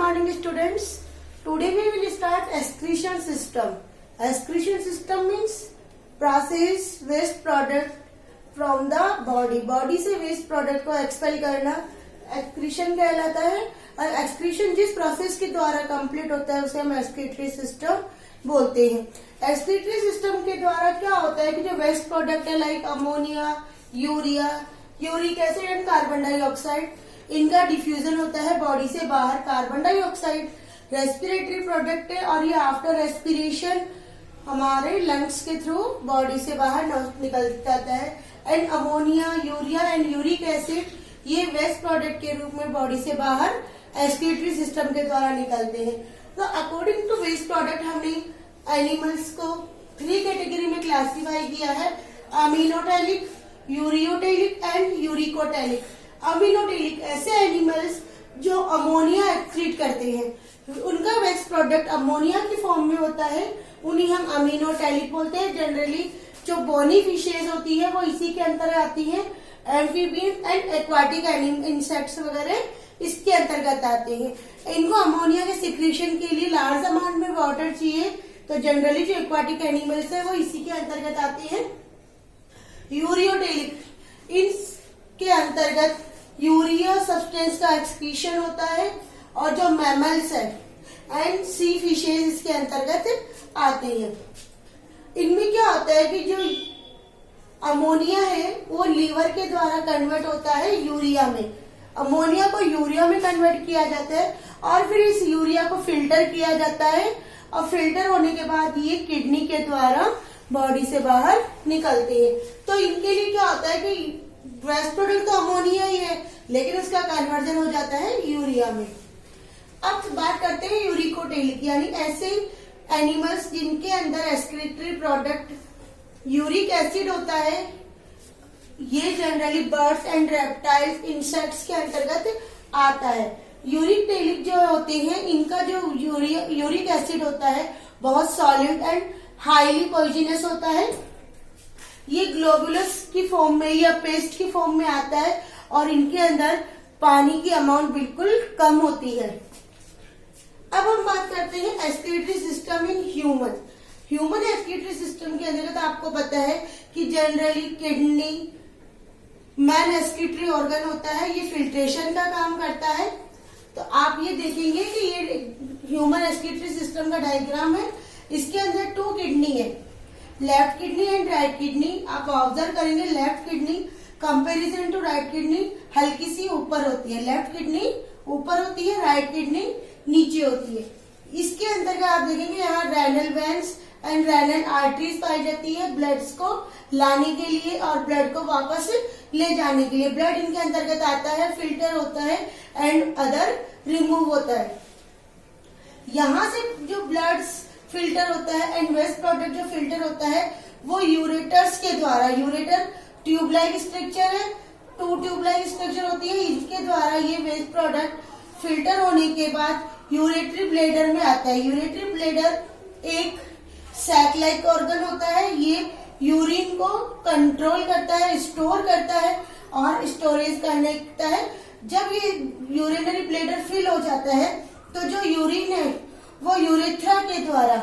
morning students. Today we will start excretion system. Excretion system means process waste product from the body. Body से waste product को expel करना excretion कहलाता है और excretion जिस process के द्वारा complete होता है उसे हम excretory system बोलते हैं. Excretory system के द्वारा क्या होता है कि जो waste product है like ammonia, urea, uric acid and carbon dioxide, इनका डिफ्यूजन होता है बॉडी से बाहर. कार्बन डाइऑक्साइड रेस्पिरेटरी प्रोडक्ट है और ये आफ्टर रेस्पिरेशन हमारे लंग्स के थ्रू बॉडी से बाहर निकल जाता है. And ammonia, urea and uric acid ये वेस्ट प्रोडक्ट के रूप में बॉडी से बाहर एक्सक्रीटरी सिस्टम के द्वारा निकलते हैं. तो अकॉर्डिंग टू वेस्ट प्रोडक्ट हमने एनिमल्स को 3 कैटेगरी में क्लासिफाई किया है: अमीनोटैलिक, यूरियोटैलिक एंड यूरिकोटैलिक. अमीनोटैलिक ऐसे एनिमल्स जो अमोनिया एक्सक्रीट करते हैं, उनका वेस्ट प्रोडक्ट अमोनिया की फॉर्म में होता है, उन्हें हम अमीनोटैलिक बोलते हैं. जनरली जो बोनी फिशेज होती है वो इसी के अंतर्गत आती है. एम्फीबियन एंड एक्वाटिक इंसेक्ट्स वगैरह इसके अंतर्गत आते हैं. इनको अमोनिया के सिक्रीशन के लिए लार्ज अमाउंट में वाटर चाहिए, तो जनरली जो एक्वाटिक एनिमल्स है वो इसी के अंतर्गत आते हैं. यूरियोटैलिक, इनके अंतर्गत यूरिया सब्सटेंस का एक्सक्रीशन होता है और जो मैमल्स है एंड सी फिशेज इसके अंतर्गत आते हैं. इनमें क्या होता है कि जो अमोनिया है वो लीवर के द्वारा कन्वर्ट होता है यूरिया में. अमोनिया को यूरिया में कन्वर्ट किया जाता है और फिर इस यूरिया को फिल्टर किया जाता है और फिल्टर होने के बाद ये किडनी के द्वारा बॉडी से बाहर निकलते हैं. तो इनके लिए क्या होता है कि वेस्ट प्रोडक्ट तो अमोनिया ही है, लेकिन उसका कन्वर्जन हो जाता है यूरिया में. अब बात करते हैं यूरिकोटैलिक, यानी ऐसे एनिमल्स जिनके अंदर एक्सक्रीटरी प्रोडक्ट यूरिक एसिड होता है. ये generally birds and reptiles, insects के अंतर्गत आता है. यूरिकोटैलिक जो होते हैं इनका जो यूरिक एसिड होता है बहुत सॉलिड एंड हाईली पॉइजनस होता है. ये ग्लोबुलस की फॉर्म में या पेस्ट की फॉर्म में आता है और इनके अंदर पानी की अमाउंट बिल्कुल कम होती है. अब हम बात करते हैं excretory system in human. Human excretory system के अंदर आपको पता है कि generally kidney man excretory organ होता है, ये फिल्ट्रेशन का काम करता है. तो आप ये देखेंगे कि ये ह्यूमन एक्सक्रीटरी सिस्टम का डायग्राम है. इसके अंदर 2 किडनी है, left kidney and right kidney. आप ऑब्जर्व करेंगे left kidney comparison to right kidney हल्की सी ऊपर होती है. लेफ्ट किडनी ऊपर होती है, राइट किडनी नीचे होती है. इसके अंतर्गत आप देखेंगे यहाँ renal veins and renal arteries पाई जाती है ब्लड्स को लाने के लिए और ब्लड को वापस ले जाने के लिए. ब्लड इनके अंतर्गत आता है, फिल्टर होता है एंड अदर रिमूव होता है. यहाँ से जो ब्लड फिल्टर होता है एंड वेस्ट प्रोडक्ट जो फिल्टर होता है वो यूरेटर्स के द्वारा, यूरेटर ट्यूब लाइक स्ट्रक्चर है, 2 ट्यूब लाइक स्ट्रक्चर होती है, इसके द्वारा ये वेस्ट प्रोडक्ट फिल्टर होने के बाद यूरेटरी ब्लेडर में आता है. यूरेटरी ब्लेडर एक सैक लाइक ऑर्गन होता है. ये यूरिन को कंट्रोल करता है, स्टोर करता है और स्टोरेज करने का है. जब ये यूरिनरी ब्लेडर फिल हो जाता है तो जो यूरिन है वो यूरेथ्रा के द्वारा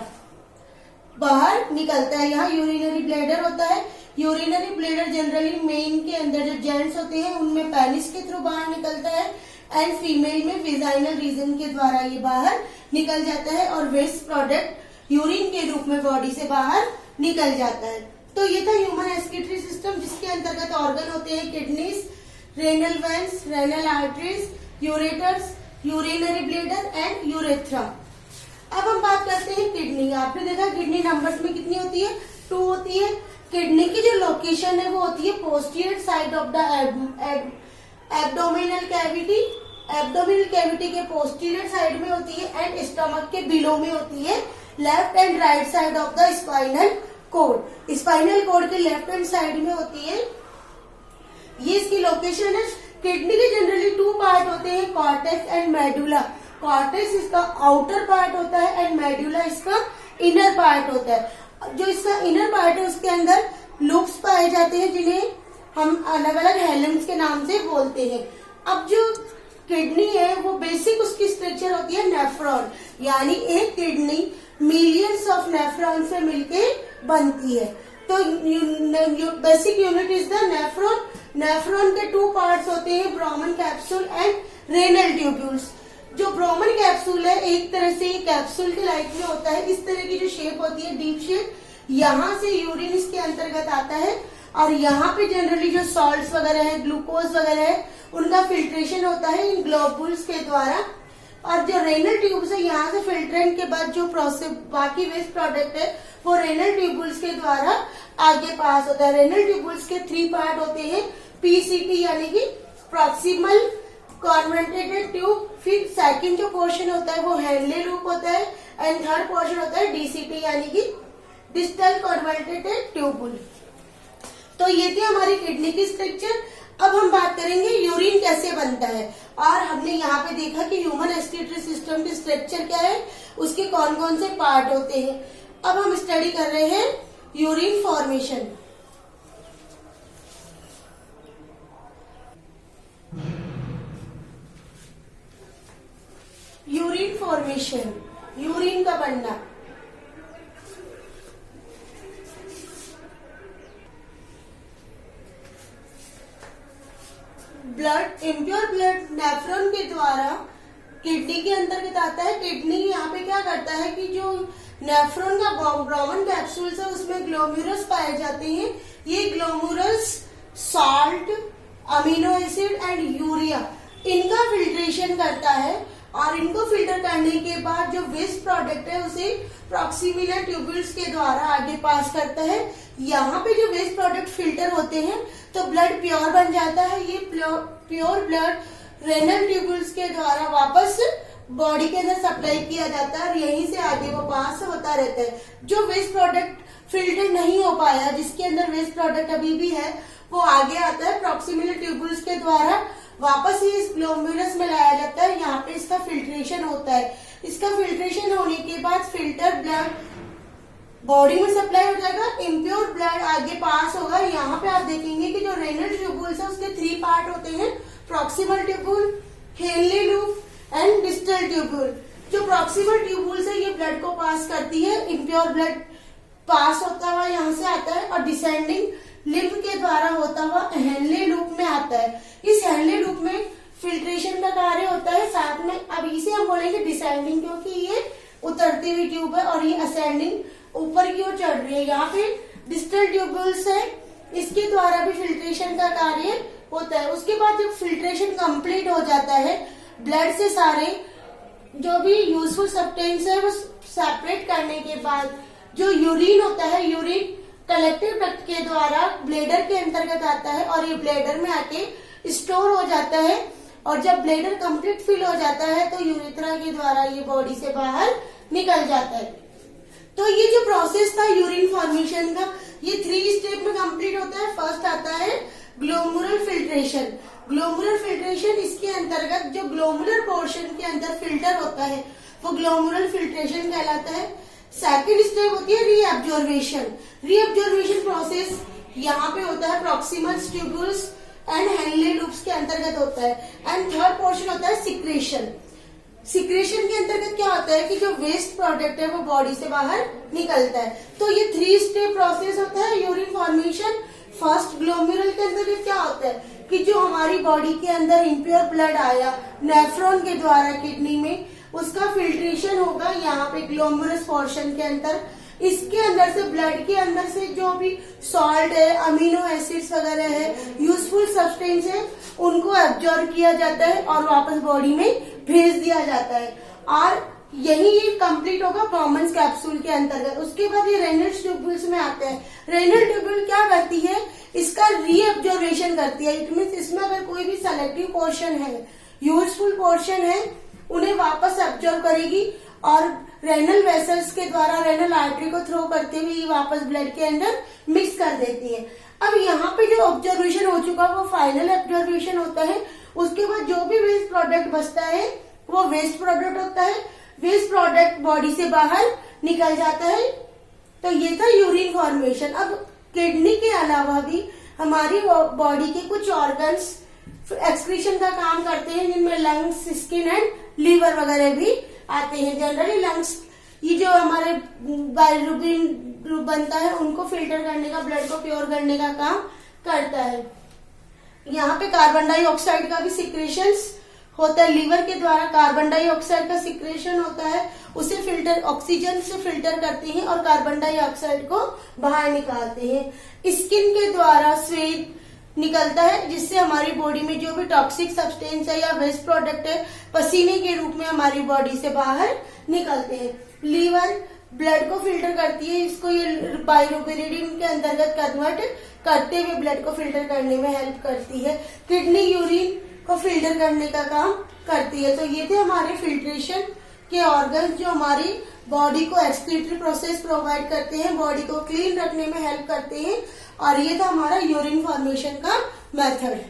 बाहर निकलता है. यहाँ यूरिनरी ब्लेडर होता है. यूरिनरी ब्लेडर जनरली मेन के अंदर जो जेंट्स होते हैं उनमें पेनिस के थ्रू बाहर निकलता है एंड फीमेल में विजाइनल रीजन के द्वारा ये बाहर निकल जाता है और वेस्ट प्रोडक्ट यूरिन के रूप में बॉडी से बाहर निकल जाता है. तो ये था ह्यूमन एक्सक्रीटरी सिस्टम जिसके अंतर्गत ऑर्गन होते हैं kidneys, renal veins, renal arteries, ureters, urinary bladder and urethra. अब हम बात करते हैं किडनी. आपने देखा किडनी नंबर्स में कितनी होती है? 2 होती है. किडनी की जो लोकेशन है वो होती है posterior side of the abdominal cavity. Abdominal cavity के पोस्टीरियर साइड में होती है एंड स्टमक के बिलो में होती है. Left and right side of the spinal cord. Spinal cord के लेफ्ट एंड साइड में होती है. ये इसकी लोकेशन है. किडनी के जनरली 2 पार्ट होते हैं, कॉर्टेक्स एंड मेडुला. कॉर्टेक्स इसका आउटर पार्ट होता है एंड मेडुला इसका इनर पार्ट होता है. जो इसका इनर पार्ट है उसके अंदर लूप्स पाए जाते हैं जिन्हें हम अलग अलग हेलम्स के नाम से बोलते हैं. अब जो किडनी है वो बेसिक उसकी स्ट्रक्चर होती है नेफ्रॉन, यानी एक किडनी मिलियंस ऑफ नेफ्रॉन से मिलके बनती है। तो basic unit is the nephron. Nephron के टू पार्ट्स होते हैं, ब्रोमन कैप्सूल एंड रेनल ट्यूब्यूल्स। जो ब्रोमन कैप्सूल है एक तरह से कैप्सूल के लाइक में होता है, इस तरह की जो शेप होती है डीप शेप, यहाँ से यूरिन इसके अंतर्गत आता है और यहाँ पे जनरली जो सॉल्ट्स वगैरह है, ग्लूकोज वगैरह है, उनका फिल्ट्रेशन होता है इन ग्लोबुल्स के द्वारा। और जो रेनल ट्यूब्स है यहाँ से फिल्ट्रेंट के बाद जो प्रोसेस बाकी वेस्ट प्रोडक्ट है वो रेनल ट्यूबुल्स के द्वारा आगे पास होता है। रेनल ट्यूबुल्स के 3 पार्ट होते हैं, पीसीटी यानी कि प्रॉक्सिमल कॉन्वेंटेड ट्यूब, फिर सेकंड जो पोर्शन होता है वो हेनले लूप होता है एंड थर्ड पोर्शन होता है डीसीटी यानी कि डिस्टल कॉन्वेंटेड ट्यूबुल। तो ये थी हमारी किडनी की स्ट्रक्चर। अब हम बात करेंगे यूरिन कैसे बनता है, और हमने यहाँ पे देखा कि ह्यूमन एक्सक्रीटरी सिस्टम की स्ट्रक्चर क्या है, उसके कौन कौन से पार्ट होते हैं। अब हम स्टडी कर रहे हैं urine formation. Urine formation, urine का बनना। ब्लड, इम्प्योर ब्लड नेफ्रॉन के द्वारा किडनी के अंतर्गत आता है। किडनी यहाँ पे क्या करता है कि जो नेफ्रॉन का ब्रोमन कैप्सूल्स है उसमें ग्लोम्युरस पाए जाते हैं। ये glomerulus salt, amino acid and urea इनका फिल्ट्रेशन करता है और इनको फिल्टर करने के बाद जो वेस्ट प्रोडक्ट है उसे प्रॉक्सिमल ट्यूब्यूल्स के द्वारा आगे पास करता है। यहाँ पे जो वेस्ट प्रोडक्ट फिल्टर होते हैं तो ब्लड प्योर बन जाता है। ये प्योर ब्लड रेनल ट्यूब्यूल्स के द्वारा वापस बॉडी के अंदर सप्लाई किया जाता है और यहीं से आगे वो पास होता रहता है। जो वेस्ट प्रोडक्ट फिल्टर नहीं हो पाया, जिसके अंदर वेस्ट प्रोडक्ट अभी भी है, वो आगे आता है प्रॉक्सिमल ट्यूब्यूल्स के द्वारा वापस ही इस ग्लोम्युलस में लाया जाता है। यहाँ पे इसका फिल्ट्रेशन होता है। इसका फिल्ट्रेशन होने के बाद फिल्टर ब्लड बॉडी में सप्लाई हो जाएगा, इम्प्योर ब्लड आगे पास होगा। यहाँ पे आप देखेंगे कि जो रेनल ट्यूब्यूल्स है उसके 3 पार्ट होते हैं, proximal tubule, Henle loop and distal tubule. जो प्रॉक्सिमल ट्यूब्यूल्स है ये ब्लड को पास करती है, इम्प्योर ब्लड पास होता हुआ यहाँ से आता है और डिसेंडिंग लिम्फ के द्वारा होता हुआ हेनले लूप में आता है। इस हेनले लूप में फिल्ट्रेशन का कार्य होता है। साथ में अब इसे हम बोलेंगे डिसेंडिंग, क्योंकि ये उतरती हुई ट्यूब है और ये असेंडिंग ऊपर की ओर चढ़ रही है। यहाँ पे डिस्टल ट्यूब्यूल्स है, इसके द्वारा भी फिल्ट्रेशन का कार्य होता है। उसके बाद जब फिल्ट्रेशन कंप्लीट हो जाता है, ब्लड से सारे जो भी यूजफुल सब्सटेंस है वो सेपरेट करने के बाद जो यूरिन होता है, यूरिन कलेक्टिव डक्ट के द्वारा ब्लेडर के अंतर्गत आता है और ये ब्लेडर में आके स्टोर हो जाता है। और जब ब्लेडर कंप्लीट फिल हो जाता है तो यूरेथ्रा के द्वारा ये बॉडी से बाहर निकल जाता है। तो ये जो प्रोसेस था यूरिन फॉर्मेशन का, ये 3 स्टेप में कंप्लीट होता है। फर्स्ट आता है ग्लोमुलर फिल्ट्रेशन। ग्लोमुलर फिल्ट्रेशन, इसके अंतर्गत जो ग्लोमुलर पोर्शन के अंदर फिल्टर होता है वो ग्लोमुलर फिल्ट्रेशन कहलाता है। सेकेंड स्टेप होती है रीअब्जॉर्वेशन। रीअब्जॉर्वेशन प्रोसेस यहाँ पे होता है proximal tubules and Henle loops के अंतर्गत होता है। एंड थर्ड पोर्शन होता है सिक्रेशन। सिक्रेशन के अंतर्गत क्या होता है कि जो वेस्ट प्रोडक्ट है वो बॉडी से बाहर निकलता है। तो ये 3 स्टेप प्रोसेस होता है यूरिन फॉर्मेशन। फर्स्ट ग्लोम्युरल के अंतर्गत क्या होता है कि जो हमारी बॉडी के अंदर इम्प्योर ब्लड आया नेफ्रॉन के द्वारा किडनी में, उसका फिल्ट्रेशन होगा यहाँ पे ग्लोमुलस पोर्शन के अंदर। इसके अंदर से ब्लड के अंदर से जो भी सॉल्ट है, अमीनो एसिड्स वगैरह है, यूजफुल सब्सटेंस है, उनको एब्जॉर्ब किया जाता है और वापस बॉडी में भेज दिया जाता है। और यही ये कंप्लीट होगा ब्रोमन कैप्सूल के अंतर्गत। उसके बाद ये रेनल ट्यूब्यूल्स में आता है। रेनल ट्यूब्यूल क्या करती है, इसका रीअब्जॉर्वेशन करती है। इट मीन्स इसमें अगर कोई भी सेलेक्टिव पोर्शन है, यूजफुल पोर्शन है, उन्हें वापस एब्जॉर्ब करेगी और रेनल वेसल्स के द्वारा रेनल आर्टरी को थ्रो करते हुए वापस ब्लड के अंदर मिक्स कर देती है। अब यहाँ पे जो ऑब्जर्वेशन हो चुका वो फाइनल ऑब्जर्वेशन होता है। उसके बाद जो भी वेस्ट प्रोडक्ट बचता है वो वेस्ट प्रोडक्ट होता है। वेस्ट प्रोडक्ट बॉडी से बाहर निकल जाता है। तो ये था यूरिन फॉर्मेशन। अब किडनी के अलावा भी हमारी बॉडी के कुछ ऑर्गन्स एक्सक्रीशन का काम करते हैं, जिनमें लंग्स, स्किन एंड लीवर वगैरह भी आते हैं। जनरली लंग्स, ये जो हमारे बाइलिरुबिन बनता है उनको फिल्टर करने का, ब्लड को प्योर करने का काम करता है। यहाँ पे कार्बन डाइऑक्साइड का भी सिक्रेशंस होता है, लीवर के द्वारा कार्बन डाइऑक्साइड का सिक्रेशन होता है, उसे फिल्टर, ऑक्सीजन से फिल्टर करते हैं और कार्बन डाइऑक्साइड को बाहर निकालते हैं। स्किन के द्वारा स्वेट निकलता है, जिससे हमारी बॉडी में जो भी टॉक्सिक सब्सटेंस है या वेस्ट प्रोडक्ट है, पसीने के रूप में हमारी बॉडी से बाहर निकलते हैं। लीवर ब्लड को फिल्टर करती है, इसको ये बाइलिरुबिन के अंतर्गत कन्वर्ट करते हुए ब्लड को फिल्टर करने में हेल्प करती है। किडनी यूरिन को फिल्टर करने का काम करती है। तो ये थे हमारे फिल्ट्रेशन के ऑर्गन जो हमारी बॉडी को एक्सक्रीटरी प्रोसेस प्रोवाइड करते हैं, बॉडी को क्लीन रखने में हेल्प करते हैं। और ये था हमारा यूरिन फॉर्मेशन का मेथड।